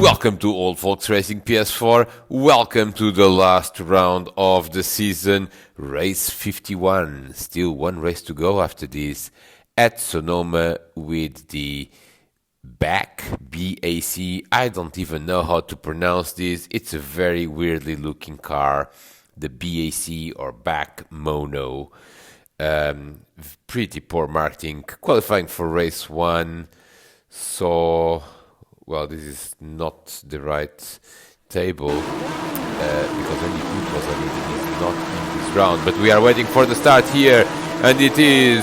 Welcome to Old Folks Racing PS4. Welcome to the last round of the season, race 51. Still one race to go after this at Sonoma with the BAC, BAC. I don't even know how to pronounce this. It's a very weirdly looking car. The BAC or BAC Mono. Pretty poor marketing. Qualifying for race 1. So... well, this is not the right table because any good was already not in this round. But we are waiting for the start here, and it is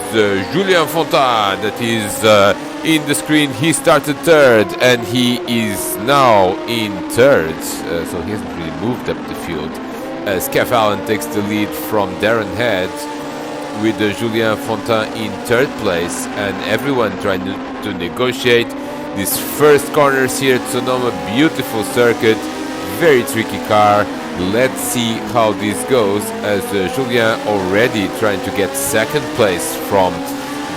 Julien Fontaine that is in the screen. He started third, and he is now in third, so he hasn't really moved up the field. Skeff Allen takes the lead from Darren Head with Julien Fontaine in third place, and everyone trying to negotiate these first corners here at Sonoma. Beautiful circuit, very tricky car. Let's see how this goes, as Julien already trying to get second place from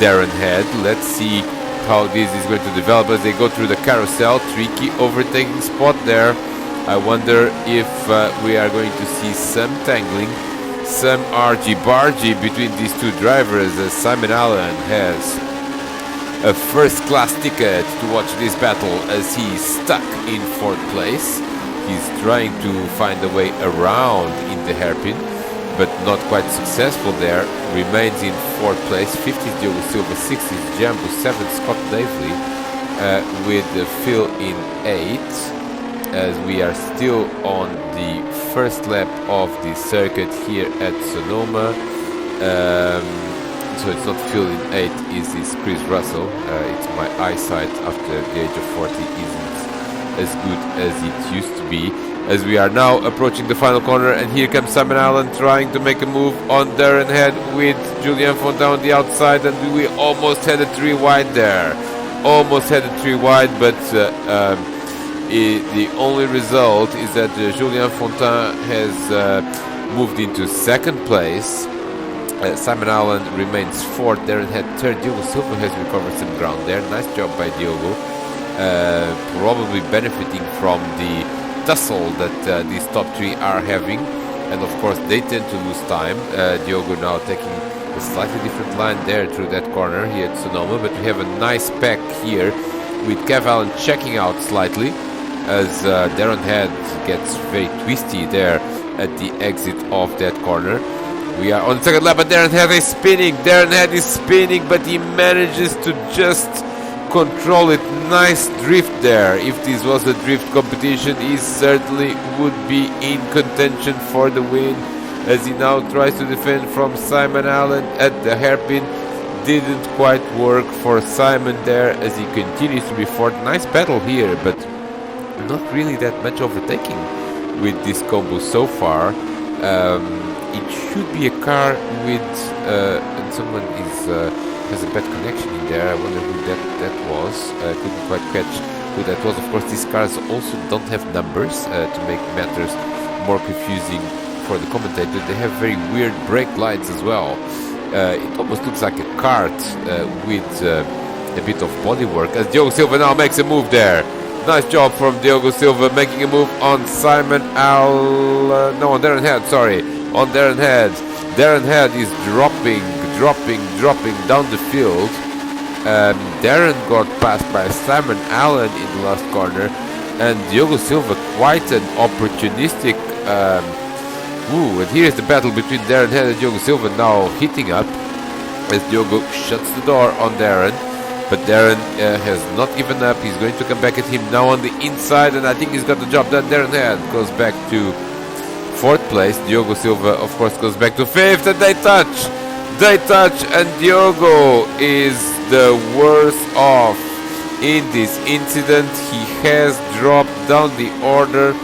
Darren Head. Let's see how this is going to develop as they go through the carousel. Tricky overtaking spot there. I wonder if we are going to see some tangling, some argy-bargy between these two drivers, as Simon Allen has a first-class ticket to watch this battle as he's stuck in fourth place. He's trying to find a way around in the hairpin, but not quite successful there. Remains in fourth place. 50 is Diogo Silva, 6 is Jambo, 7 Scott Davely, with Phil in 8. As we are still on the first lap of the circuit here at Sonoma. So it's not Phil in 8, is Chris Russell. It's my eyesight after the age of 40 isn't as good as it used to be. As we are now approaching the final corner, and here comes Simon Allen trying to make a move on Darren Head with Julien Fontaine on the outside, and we almost had a 3 wide there. Almost had a 3 wide, but the only result is that Julien Fontaine has moved into second place. Simon Allen remains fourth. Darren Head third. Diogo Silva has recovered some ground there. Nice job by Diogo. Probably benefiting from the tussle that these top three are having. And of course they tend to lose time. Diogo now taking a slightly different line there through that corner here at Sonoma. But we have a nice pack here with Kev Allen checking out slightly as Darren Head gets very twisty there at the exit of that corner. We are on the second lap, but Darren Head is spinning. Darren Head is spinning, but he manages to just control it. Nice drift there. If this was a drift competition, he certainly would be in contention for the win, as he now tries to defend from Simon Allen at the hairpin. Didn't quite work for Simon there, as he continues to be fourth. Nice battle here, but not really that much overtaking with this combo so far. It should be a car with and someone has a bad connection in there. I wonder who that was. Couldn't quite catch who that was. Of course, these cars also don't have numbers to make matters more confusing for the commentator. They have very weird brake lights as well. It almost looks like a kart with a bit of bodywork, as Diogo Silva now makes a move there. Nice job from Diogo Silva, making a move on Simon on Darren Head, sorry. On Darren Head. Darren Head is dropping down the field. Darren got passed by Simon Allen in the last corner, and Diogo Silva quite an opportunistic and here's the battle between Darren Head and Diogo Silva now heating up as Diogo shuts the door on Darren. But Darren has not given up. He's going to come back at him now on the inside, and I think he's got the job done. Darren Head goes back to fourth place. Diogo Silva, of course, goes back to fifth, and they touch, and Diogo is the worst off in this incident. He has dropped down the order,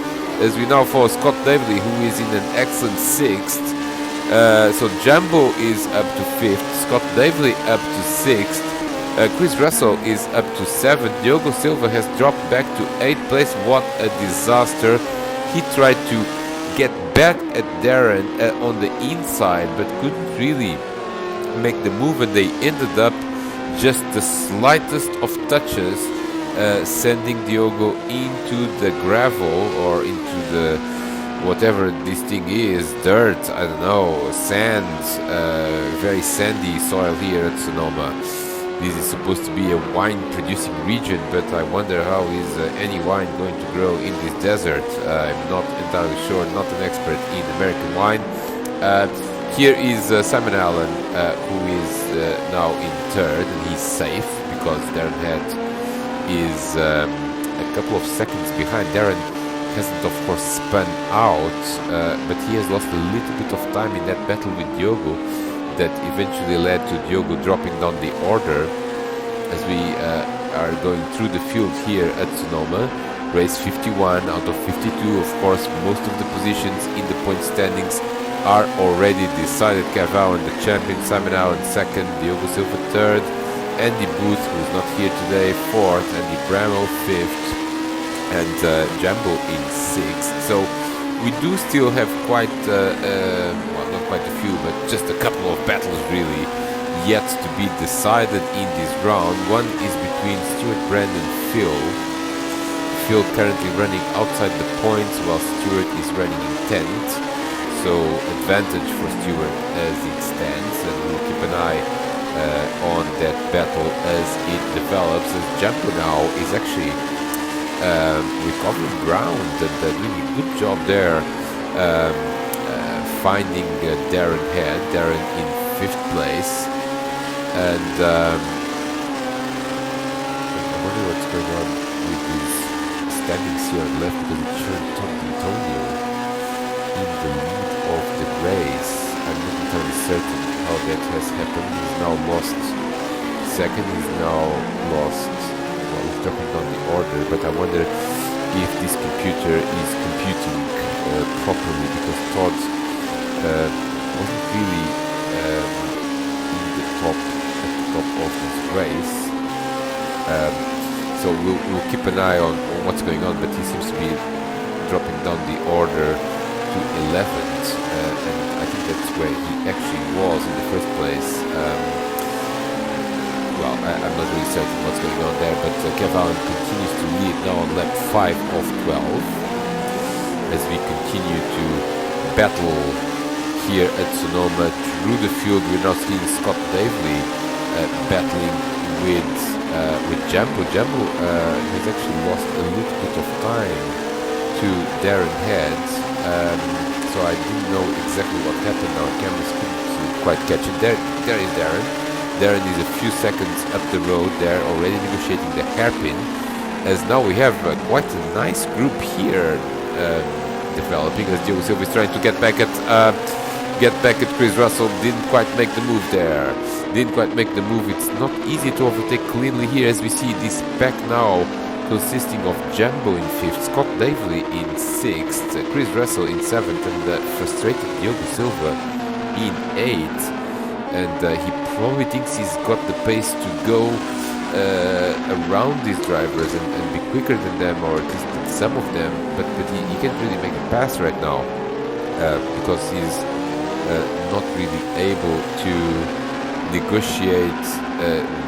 as we now follow Scott Davely, who is in an excellent sixth. So Jambo is up to fifth, Scott Davely up to sixth. Chris Russell is up to 7th. Diogo Silva has dropped back to 8th place. What a disaster. He tried to get back at Darren on the inside, but couldn't really make the move, and they ended up just the slightest of touches sending Diogo into the gravel or into the whatever this thing is, dirt, I don't know, sand, very sandy soil here at Sonoma. This is supposed to be a wine-producing region, but I wonder how is any wine going to grow in this desert. I'm not entirely sure, not an expert in American wine. Here is Simon Allen, who is now in third, and he's safe because Darren Head is a couple of seconds behind. Darren hasn't, of course, spun out, but he has lost a little bit of time in that battle with Diogo that eventually led to Diogo dropping down the order as we are going through the field here at Sonoma. Race 51 out of 52. Of course, most of the positions in the point standings are already decided. Kev Allen the champion, Simon Allen second, Diogo Silva third, Andy Booth, who is not here today, fourth, Andy Bramwell fifth, and Jambo in sixth. So we do still have quite, well, not quite a few, but just a couple of battles really yet to be decided in this round. One is between Stuart, Brandon, Phil. Phil currently running outside the points while Stuart is running in 10th. So advantage for Stuart as it stands, and we'll keep an eye on that battle as it develops, as Jambo now is actually recovering ground, and doing a good job there, finding Darren Head. Darren in 5th place, and I wonder what's going on with these standings here on the left, because it showed Tom Antonio in the lead of the race. I'm not entirely certain how that has happened. He's now lost second, he's now lost, well, he's dropping down the order, but I wonder if this computer is computing properly, because Todd wasn't really in the top, at the top of this race. So we'll keep an eye on what's going on, but he seems to be dropping down the order to 11th, and I think that's where he actually was in the first place. Well, I'm not really certain what's going on there, but Kev Allen continues to lead now on lap 5 of 12 as we continue to battle here at Sonoma through the field. We're now seeing Scott Davely battling with Jambo. Jambo has actually lost a little bit of time to Darren Head, so I didn't know exactly what happened. Our cameras couldn't quite catch it. There is Darren. Darren is a few seconds up the road there, already negotiating the hairpin, as now we have quite a nice group here developing, as Diogo Silva is trying to get back at Chris Russell. Didn't quite make the move there. Didn't quite make the move. It's not easy to overtake cleanly here, as we see this pack now consisting of Jambo in 5th, Scott Davely in 6th, Chris Russell in 7th, and frustrated Diogo Silva in 8th. And he probably thinks he's got the pace to go around these drivers and be quicker than them, or at least some of them, but he can't really make a pass right now because he's not really able to negotiate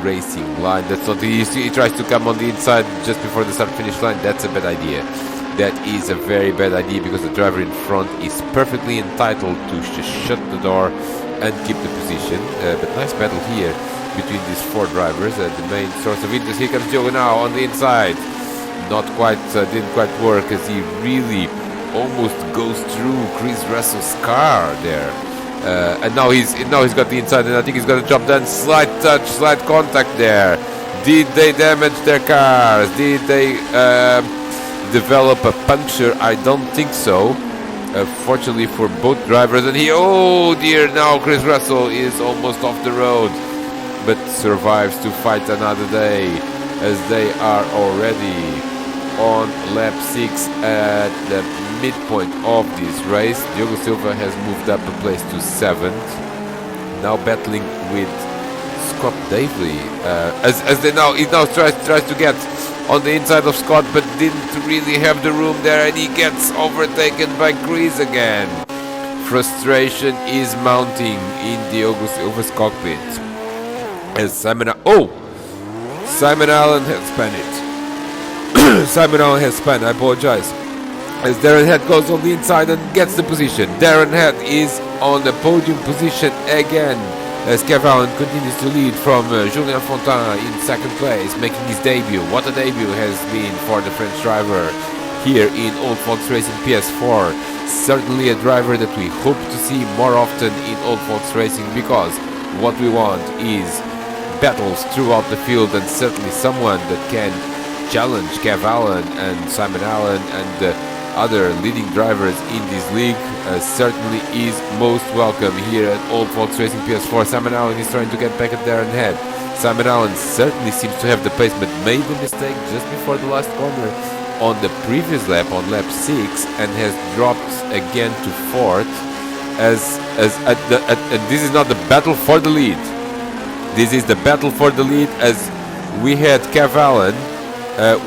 racing line. That's not easy. He tries to come on the inside just before the start-finish line. That's a bad idea. That is a very bad idea, because the driver in front is perfectly entitled to just shut the door and keep the position. But nice battle here between these 4 drivers. The main source of interest. Here comes Diogo now on the inside. Not quite, didn't quite work, as he really almost goes through Chris Russell's car there. And now he's got the inside, and I think he's got a job done. Slight touch, slight contact there. Did they damage their cars? Did they develop a puncture? I don't think so. Fortunately for both drivers, and oh dear, now Chris Russell is almost off the road, but survives to fight another day, as they are already on lap 6 at the midpoint of this race. Diogo Silva has moved up a place to 7th, now battling with Scott Davely, as he now tries to get on the inside of Scott, but didn't really have the room there, and he gets overtaken by Chris again. Frustration is mounting in Diogo Silva's cockpit as Simon Allen has spun it. Simon Allen has spun, I apologize. As Darren Head goes on the inside and gets the position. Darren Head is on the podium position again. As Kev Allen continues to lead from Julien Fontaine in second place, making his debut. What a debut has been for the French driver here in Old Folks Racing PS4. Certainly a driver that we hope to see more often in Old Folks Racing, because what we want is battles throughout the field, and certainly someone that can challenge Kev Allen and Simon Allen and other leading drivers in this league. Certainly is most welcome here at Old Folks Racing PS4. Simon Allen is trying to get back at Darren Head. Simon Allen certainly seems to have the pace, but made a mistake just before the last corner on the previous lap, on lap 6, and has dropped again to 4th. And this is not the battle for the lead. This is the battle for the lead, as we had Kev Allen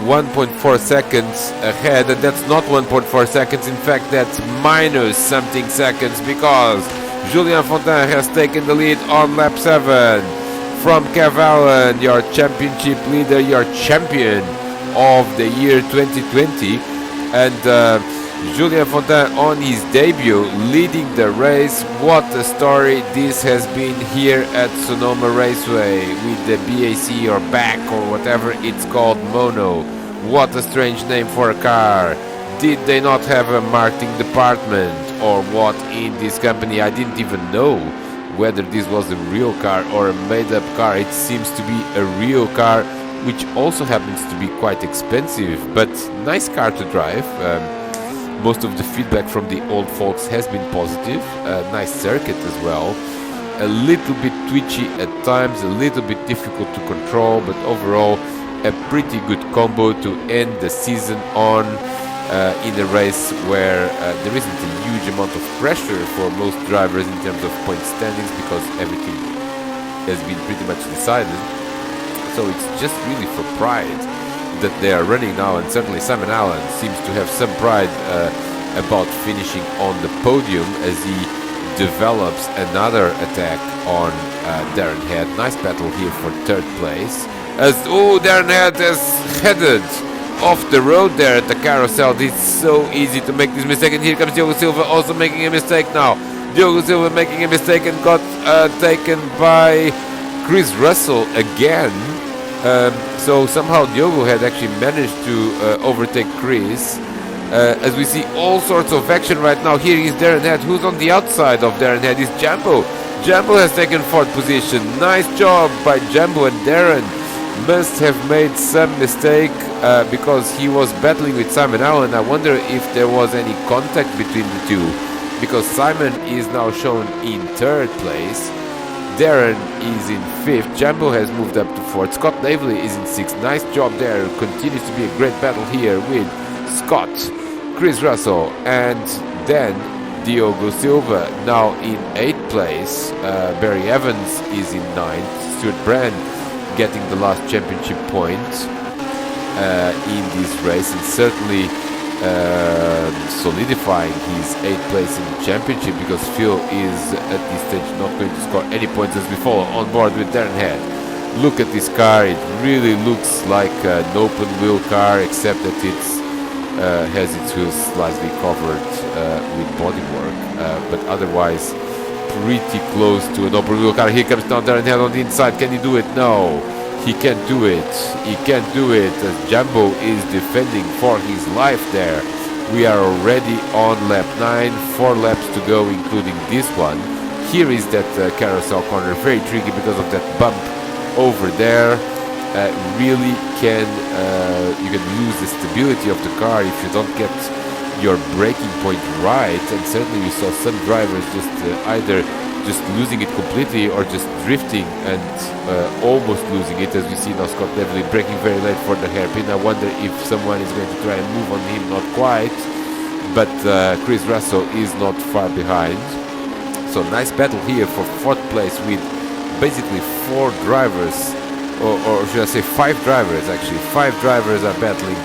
1.4 seconds ahead, and that's not 1.4 seconds, in fact that's minus something seconds, because Julien Fontaine has taken the lead on lap 7 from Kev Allen, your championship leader, your champion of the year 2020, and Julien Fontaine on his debut leading the race. What a story this has been here at Sonoma Raceway with the BAC or BAC or whatever it's called, Mono. What a strange name for a car. Did they not have a marketing department or what in this company? I didn't even know whether this was a real car or a made-up car. It seems to be a real car, which also happens to be quite expensive, but nice car to drive. Most of the feedback from the old folks has been positive. Nice circuit as well. A little bit twitchy at times, a little bit difficult to control, but overall a pretty good combo to end the season on, in a race where there isn't a huge amount of pressure for most drivers in terms of point standings, because everything has been pretty much decided. So it's just really for pride that they are running now, and certainly Simon Allen seems to have some pride about finishing on the podium as he develops another attack on Darren Head. Nice battle here for third place, as Darren Head has headed off the road there at the carousel. It's so easy to make this mistake, and here comes Diogo Silva also making a mistake now. Diogo Silva making a mistake and got taken by Chris Russell again. So somehow Diogo had actually managed to overtake Chris. As we see all sorts of action right now. Here is Darren Head. Who's on the outside of Darren Head is Jambo. Jambo has taken 4th position. Nice job by Jambo, and Darren must have made some mistake because he was battling with Simon Allen. I wonder if there was any contact between the two, because Simon is now shown in 3rd place. Darren is in 5th. Jambo has moved up to 4th. Scott Davely is in 6th. Nice job there. Continues to be a great battle here with Scott, Chris Russell, and then Diogo Silva now in 8th place. Barry Evans is in 9th. Stuart Brand getting the last championship point in this race, and certainly solidifying his 8th place in the championship, because Phil is at this stage not going to score any points as we follow on board with Darren Head. Look at this car. It really looks like an open wheel car, except that it has its wheels slightly covered with bodywork, but otherwise pretty close to an open wheel car. Here comes down Darren Head on the inside. Can he do it? No, he can't do it. He can't do it, as Jambo is defending for his life there. We are already on lap 9, 4 laps to go, including this one. Here is that carousel corner, very tricky because of that bump over there. Really you can lose the stability of the car if you don't get your braking point right, and certainly we saw some drivers just either just losing it completely or just drifting and almost losing it, as we see now Scott Devlin braking very late for the hairpin. I wonder if someone is going to try and move on him. Not quite, but Chris Russell is not far behind. So nice battle here for 4th place, with basically 4 drivers, or should I say 5 drivers actually. 5 drivers are battling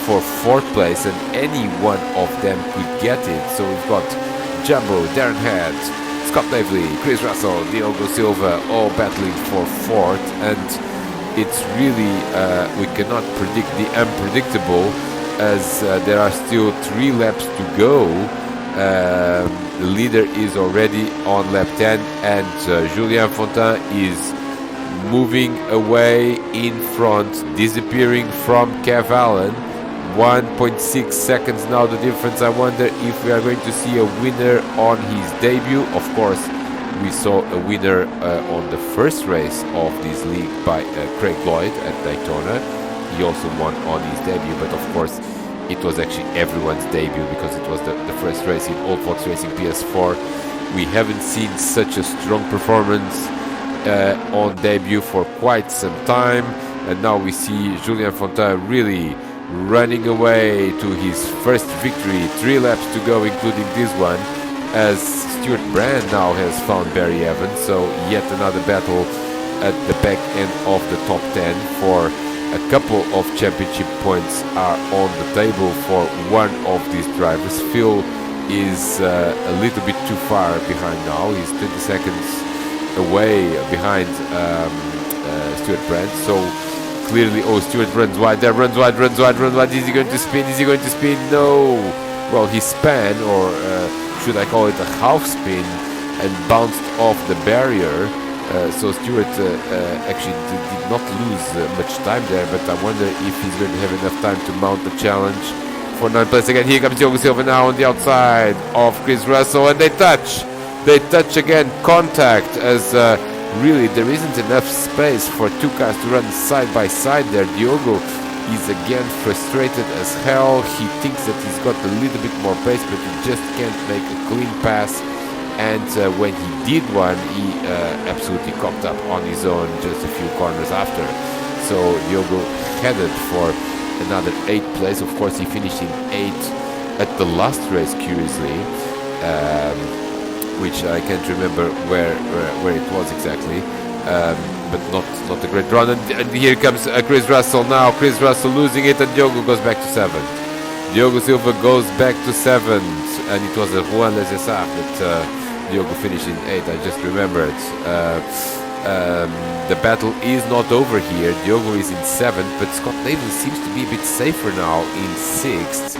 for 4th place, and any one of them could get it. So we've got Jambo, Darren Head, Scott Davely, Chris Russell, Diogo Silva all battling for 4th, and it's really, we cannot predict the unpredictable, as there are still 3 laps to go. The leader is already on lap 10, and Julien Fontaine is moving away in front, disappearing from Kev Allen. 1.6 seconds now the difference. I wonder if we are going to see a winner on his debut. Of course, we saw a winner on the first race of this league by Craig Lloyd at Daytona. He also won on his debut, but of course it was actually everyone's debut because it was the first race in Old Fox Racing PS4. We haven't seen such a strong performance on debut for quite some time, and now we see Julien Fontaine really running away to his first victory. 3 laps to go, including this one, as Stuart Brand now has found Barry Evans. So yet another battle at the back end of the top 10 for a couple of championship points are on the table for one of these drivers. Phil is a little bit too far behind now. He's 20 seconds away behind Stuart Brand. So clearly, Stuart runs wide there, runs wide. Is he going to spin? No. Well, he span, or should I call it a half spin, and bounced off the barrier. So Stuart actually did not lose much time there, but I wonder if he's going to have enough time to mount the challenge for 9th place again. Here comes Diogo Silva now on the outside of Chris Russell, and they touch again, contact, as really there isn't enough space for 2 cars to run side by side there. Diogo is again frustrated as hell. He thinks that he's got a little bit more pace, but he just can't make a clean pass. And when he did one, he absolutely cocked up on his own just a few corners after. So Diogo headed for another 8th place. Of course, he finished in 8th at the last race, curiously, which I can't remember where it was exactly, but not a great run. And here comes Chris Russell now. Chris Russell losing it, and Diogo goes back to 7th. Diogo Silva goes back to 7th, and it was a Juan Lesesar that Diogo finished in 8th. I just remembered. The battle is not over here. Diogo is in 7th, but Scott Nagle seems to be a bit safer now in 6th.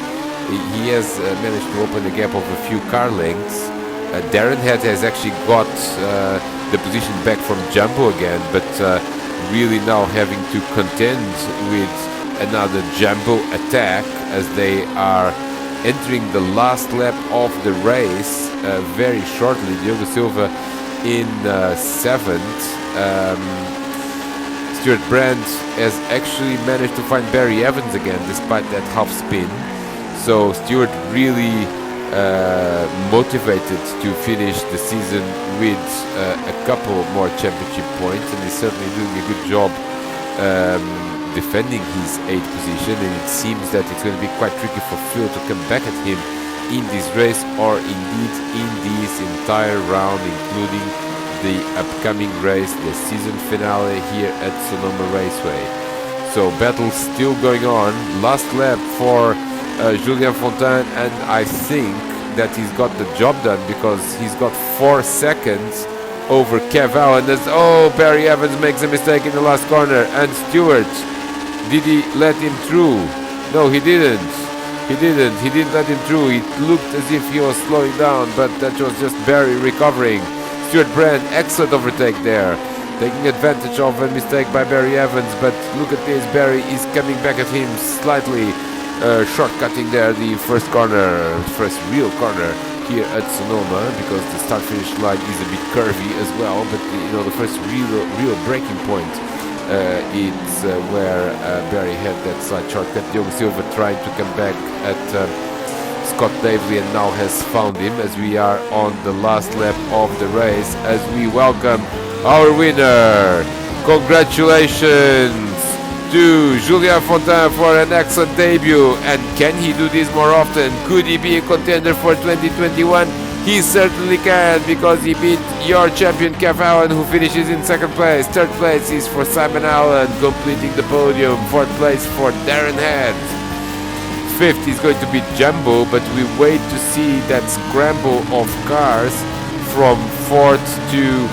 He has managed to open the gap of a few car lengths. Darren Head has actually got the position back from Jumbo again, but really now having to contend with another Jumbo attack as they are entering the last lap of the race very shortly. Diogo Silva in 7th. Stuart Brand has actually managed to find Barry Evans again despite that half spin. So Stuart really motivated to finish the season with a couple more championship points, and he's certainly doing a good job defending his 8th position. And it seems that it's going to be quite tricky for Phil to come back at him in this race, or indeed in this entire round, including the upcoming race, the season finale here at Sonoma Raceway. So battle still going on. Last lap for Julien Fontaine, and I think that he's got the job done because he's got 4 seconds over Kev Allen. Barry Evans makes a mistake in the last corner, and Stewart, did he let him through? No, he didn't. He didn't let him through. It looked as if he was slowing down, but that was just Barry recovering. Stuart Brand, excellent overtake there, taking advantage of a mistake by Barry Evans, but look at this, Barry is coming back at him slightly, shortcutting there the first real corner here at Sonoma, because the start-finish line is a bit curvy as well, but the first real breaking point, it's where Barry had that slight shortcut. Diogo Silva trying to come back at Scott Davely, and now has found him as we are on the last lap of the race, as we welcome our winner. Congratulations to Julien Fontaine for an excellent debut. And can he do this more often? Could he be a contender for 2021? He certainly can, because he beat your champion Kev Allen, who finishes in 2nd place. 3rd place is for Simon Allen, completing the podium. 4th place for Darren Head. 5th is going to be Jumbo, but we wait to see that scramble of cars from 4th to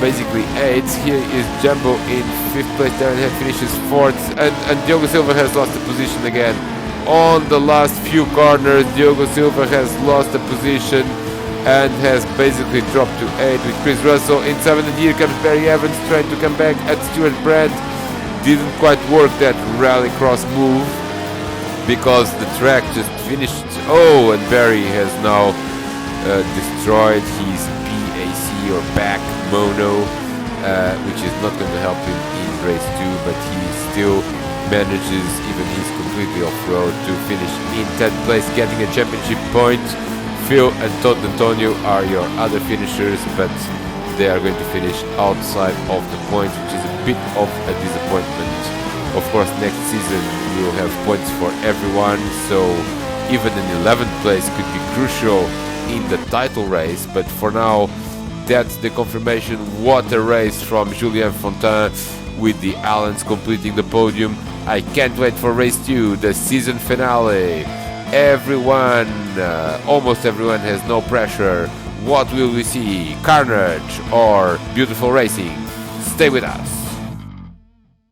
basically 8th. Here is Jumbo in 5th place. Darren Head finishes 4th, and Diogo Silva has lost the position again. On the last few corners, Diogo Silva has lost the position and has basically dropped to 8th with Chris Russell in 7th. And here comes Barry Evans trying to come back at Stuart Brand. Didn't quite work that rallycross move because the track just finished. Oh, and Barry has now destroyed his BAC or BAC mono, which is not going to help him in race 2, but he still manages, even he's completely off-road, to finish in 10th place, getting a championship point. Phil and Todd Antonio are your other finishers, but they are going to finish outside of the points, which is a bit of a disappointment. Of course, next season we will have points for everyone, so even an 11th place could be crucial in the title race, but for now that's the confirmation. What a race from Julien Fontaine, with the Allens completing the podium. I can't wait for race 2, the season finale. Everyone, almost everyone, has no pressure. What will we see? Carnage or beautiful racing? Stay with us.